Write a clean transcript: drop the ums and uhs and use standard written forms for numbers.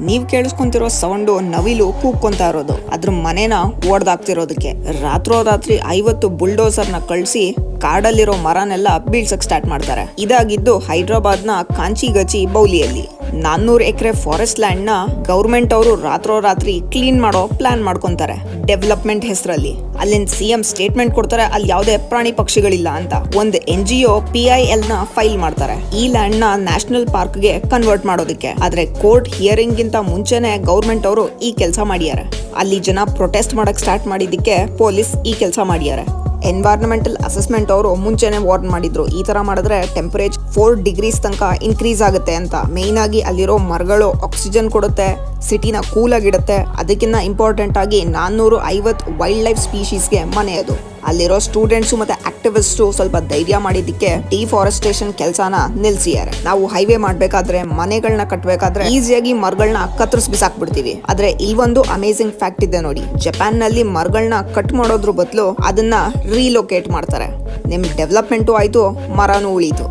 ನೀವ್ ಕೇಳಿಸ್ಕೊಂತಿರೋ ಸೌಂಡು ನವಿಲು ಕೂಗ್ಕೊಂತ ಇರೋದು, ಅದ್ರ ಮನೇನ ಓಡ್ದಾಕ್ತಿರೋದಕ್ಕೆ. ರಾತ್ರೋರಾತ್ರಿ 50 ಬುಲ್ಡೋಸರ್ನ ಕಳಿಸಿ ಕಾಡಲ್ಲಿರೋ ಮರನೆಲ್ಲ ಬೀಳ್ಸಕ್ ಸ್ಟಾರ್ಟ್ ಮಾಡ್ತಾರೆ. ಇದಾಗಿದ್ದು ಹೈದ್ರಾಬಾದ್ನ ಕಾಂಚಿಗಚಿ ಬೌಲಿಯಲ್ಲಿ. 400 ಎಕರೆ ಫಾರೆಸ್ಟ್ ಲ್ಯಾಂಡ್ ನ ಗೌರ್ಮೆಂಟ್ ಅವರು ರಾತ್ರೋರಾತ್ರಿ ಕ್ಲೀನ್ ಮಾಡೋ ಪ್ಲಾನ್ ಮಾಡ್ಕೊಂತಾರೆ ಡೆವಲಪ್ಮೆಂಟ್ ಹೆಸರಲ್ಲಿ. ಅಲ್ಲಿನ ಸಿಎಂ ಸ್ಟೇಟ್ಮೆಂಟ್ ಕೊಡ್ತಾರೆ, ಅಲ್ಲಿ ಯಾವುದೇ ಪ್ರಾಣಿ ಪಕ್ಷಿಗಳಿಲ್ಲ ಅಂತ. ಒಂದು NGO PIL ನ ಫೈಲ್ ಮಾಡ್ತಾರೆ ಈ ಲ್ಯಾಂಡ್ ನ ನ್ಯಾಷನಲ್ ಪಾರ್ಕ್ ಗೆ ಕನ್ವರ್ಟ್ ಮಾಡೋದಕ್ಕೆ. ಆದ್ರೆ ಕೋರ್ಟ್ ಹಿಯರಿಂಗ್ ಗಿಂತ ಮುಂಚೆನೆ ಗೌರ್ಮೆಂಟ್ ಅವರು ಈ ಕೆಲಸ ಮಾಡ್ಯಾರ. ಅಲ್ಲಿ ಜನ ಪ್ರೊಟೆಸ್ಟ್ ಮಾಡಕ್ ಸ್ಟಾರ್ಟ್ ಮಾಡಿದ್ದಕ್ಕೆ ಪೊಲೀಸ್ ಈ ಕೆಲಸ ಮಾಡ್ಯಾರ. ಎನ್ವೈರನ್ಮೆಂಟಲ್ ಅಸೆಸ್ಮೆಂಟ್ ಅವರು ಮುಂಚೆನೆ ವಾರ್ನ್ ಮಾಡಿದ್ರು, ಈ ತರ ಮಾಡಿದ್ರೆ ಟೆಂಪರೇಚರ್ 4 ಡಿಗ್ರೀಸ್ ತನಕ ಇನ್ಕ್ರೀಸ್ ಆಗುತ್ತೆ ಅಂತ. ಮೇನ್ ಆಗಿ ಅಲ್ಲಿರೋ ಮರಗಳು ಆಕ್ಸಿಜನ್ ಕೊಡುತ್ತೆ, ಸಿಟಿನ ಕೂಲ್ ಆಗಿಡುತ್ತೆ. ಅದಕ್ಕಿಂತ ಇಂಪಾರ್ಟೆಂಟ್ ಆಗಿ 450 ವೈಲ್ಡ್ ಲೈಫ್ ಸ್ಪೀಶೀಸ್ಗೆ ಮನೆ ಅದು. ಅಲ್ಲಿರೋ ಸ್ಟೂಡೆಂಟ್ಸು ಮತ್ತೆ ಆಕ್ಟಿವಿಸ್ಟು ಸ್ವಲ್ಪ ಧೈರ್ಯ ಮಾಡಿದ್ದಕ್ಕೆ ಡಿಫಾರೆಸ್ಟೇಷನ್ ಕೆಲಸನ ನಿಲ್ಸಿದ್ದಾರೆ. ನಾವು ಹೈವೇ ಮಾಡ್ಬೇಕಾದ್ರೆ, ಮನೆಗಳನ್ನ ಕಟ್ಟಬೇಕಾದ್ರೆ ಈಸಿಯಾಗಿ ಮರಗಳನ್ನ ಕತ್ತರಿಸಿ ಬಿಸಾಕ್ಬಿಡ್ತೀವಿ. ಆದ್ರೆ ಇಲ್ಲೊಂದು ಅಮೇಸಿಂಗ್ ಫ್ಯಾಕ್ಟ್ ಇದೆ ನೋಡಿ, ಜಪಾನ್ ನಲ್ಲಿ ಮರಗಳನ್ನ ಕಟ್ ಮಾಡೋದ್ರ ಬದಲು ಅದನ್ನ ರೀಲೊಕೇಟ್ ಮಾಡ್ತಾರೆ. ನಿಮ್ ಡೆವಲಪ್ಮೆಂಟು ಆಯ್ತು, ಮರನೂ ಉಳೀತು.